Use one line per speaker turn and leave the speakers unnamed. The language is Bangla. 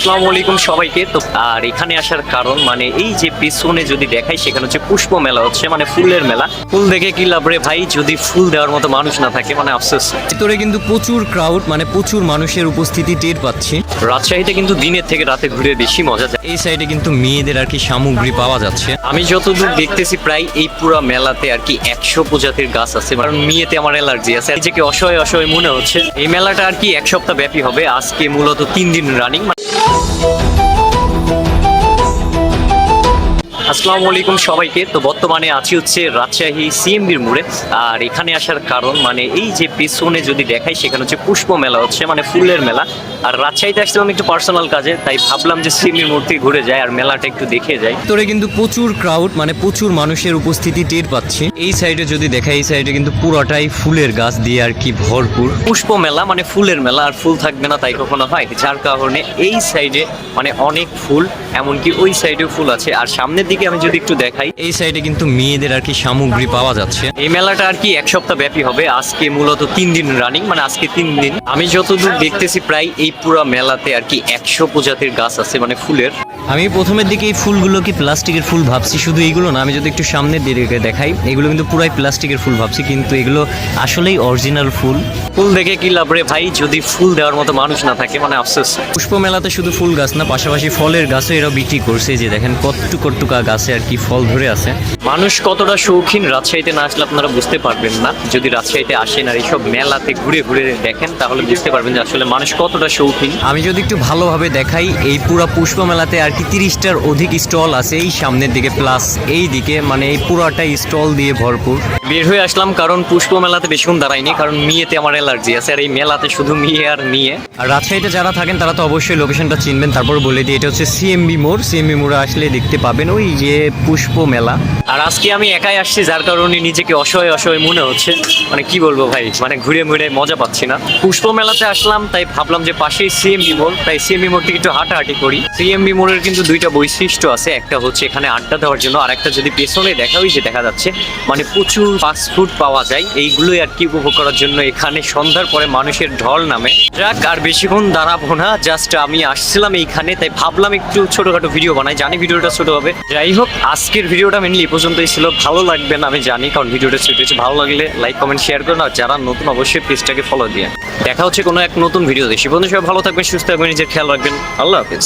আসসালামু আলাইকুম সবাইকে। তো আর এখানে আসার কারণ মানে এই যে পেছনে যদি দেখাই সেখানে হচ্ছে পুষ্প মেলা হচ্ছে, মানে ফুলের মেলা। ফুল দেখে কি লাভ রে ভাই, যদি ফুল দেওয়ার মতো মানুষ না থাকে, মানে আফসোস।
ভিতরে কিন্তু প্রচুর ক্রাউড, মানে প্রচুর মানুষের উপস্থিতি টের পাচ্ছি।
রাজশাহীতে কিন্তু দিনের থেকে রাতে ঘুরে বেশি মজা যায়।
এই সাইডে কিন্তু মেয়েদের আর কি সামগ্রী পাওয়া যাচ্ছে।
আমি যতদূর দেখতেছি প্রায় এই পুরো মেলাতে আর কি 100 প্রজাতির গাছ আছে, কারণ মেয়েতে আমার অ্যালার্জি আছে। নিজেকে অসহায় অসহায় মনে হচ্ছে। এই মেলাটা আর কি 1 সপ্তাহ ব্যাপী হবে। আজকে মূলত 3 দিন রানিং। আসসালামু আলাইকুম সবাইকে। তো বর্তমানে আছি হচ্ছে রাজশাহী সিএমবির মোড়ে। আর এখানে আসার কারণ মানে এই যে পেছনে যদি দেখাই সেখানে হচ্ছে পুষ্প মেলা হচ্ছে, মানে ফুলের মেলা। আর রাজশাহীতে আসছিলাম একটু পার্সোনাল কাজে, তাই ভাবলাম যে সিএমবির মোড় থেকে ঘুরে যায় আর মেলাটা একটু দেখে যাই।
ভিতরে কিন্তু প্রচুর ক্রাউড, মানে প্রচুর মানুষের উপস্থিতি টের পাচ্ছি। এই সাইডে যদি দেখাই, এই সাইডে কিন্তু পুরোটাই ফুলের গাছ দিয়ে আর কি ভরপুর।
পুষ্প মেলা মানে ফুলের মেলা, আর ফুল থাকবে না তাই কখনো হয়? যার কারণে এই সাইডে মানে অনেক ফুল, এমনকি ওই সাইডেও ফুল আছে। আর সামনের দিকে আমি যদি একটু দেখাই,
এই সাইডে কিন্তু মেয়েদের আর কি সামগ্রী পাওয়া যাচ্ছে।
এই মেলাটা আর কি 1 সপ্তাহ ব্যাপী হবে। আজকে মূলত 3 দিন রানিং, মানে আজকে 3 দিন। আমি যতদূর দেখতেছি প্রায় এই পুরো মেলাতে আর কি 100 প্রজাতির গাছ আছে, মানে ফুলের।
আমি প্রথমের দিকে এই ফুলগুলো কি প্লাস্টিকের ফুল ভাবছি, শুধু এইগুলো না, আমি যদি একটু সামনের দিকে দেখাই, এগুলো কিন্তু পুরাই প্লাস্টিকের ফুল ভাবছি, কিন্তু এগুলো আসলেই অরিজিনাল ফুল।
ফুল দেখে কি লাভ রে ভাই, যদি ফুল দেওয়ার মতো মানুষ না থাকে, মানে আফসোস।
পুষ্প মেলাতে শুধু ফুল গাছ না, পাশাপাশি ফলের গাছও এরা বিক্রি করছে। যে দেখেন কট্টুকা গাছে আর কি ফল ধরে আছে।
মানুষ কতটা শৌখিন রাজশাহীতে না আসলে আপনারা বুঝতে পারবেন না। যদি রাজশাহীতে আসেন আর এইসব মেলাতে ঘুরে ঘুরে দেখেন তাহলে বুঝতে পারবেন যে আসলে মানুষ কতটা শৌখিন।
আমি যদি একটু ভালোভাবে দেখাই, এই পুরো পুষ্প মেলাতে আর কি 30টার অধিক স্টল আছে এই সামনের দিকে, প্লাস এই দিকে, মানে এই পুরোটাই স্টল দিয়ে ভরপুর।
বের হয়ে আসলাম কারণ পুষ্প মেলাতে বেশিক্ষণ দাঁড়াইনি, কারণ মেয়েতে আমার অ্যালার্জি আছে। আর এই মেলাতে শুধু মেয়ে আর মেয়ে।
আর রাজশাহীতে যারা থাকেন তারা তো অবশ্যই লোকেশনটা চিনবেন। তারপর বলে দিই, এটা হচ্ছে সিএমবি মোড়। সিএমবি মোড়ে আসলে দেখতে পাবেন ওই যে পুষ্প মেলা।
আর আজকে আমি একাই আসছি, যার কারণে নিজেকে অসহায় অসহায় মনে হচ্ছে। মানে কি বলবো ভাই, মানে ঘুরে ঘুরে মজা পাচ্ছি না। পুষ্প মেলাতে আসলাম তাই ভাবলাম যে পাশেই সিএমবি মোড়, তাই সিএমবি মোড় থেকে একটু হাঁটাহাঁটি করি। সিএমবি মোড়ের কিন্তু 2টা বৈশিষ্ট্য আছে। একটা হচ্ছে এখানে আড্ডা দেওয়ার জন্য, আর একটা যদি পেছনে দেখা ওই যে দেখা যাচ্ছে মানে প্রচুর ফাস্ট ফুড পাওয়া যায়। এইগুলোই আর কি উপভোগ করার জন্য এখানে সন্ধ্যার পরে মানুষের ঢল নামে। যাক, আর বেশিক্ষণ দাঁড়াবো না, জাস্ট আমি আসছিলাম এইখানে তাই ভাবলাম একটু ছোটখাটো ভিডিও বানাই। জানি ভিডিওটা ছোট হবে, যাই হোক আজকের ভিডিওটা মেনলি এই পর্যন্তই ছিল। ভালো লাগবে না আমি জানি, কারণ ভিডিওটা ছোট হয়েছে। ভালো লাগলে লাইক কমেন্ট শেয়ার করুন, আর যারা নতুন অবশ্যই পেজটাকে ফলো দিয়ে। দেখা হচ্ছে কোনো এক নতুন ভিডিও দেখি। বন্ধু সবাই ভালো থাকবেন, সুস্থ থাকবেন, নিজের খেয়াল রাখবেন। আল্লাহ হাফেজ।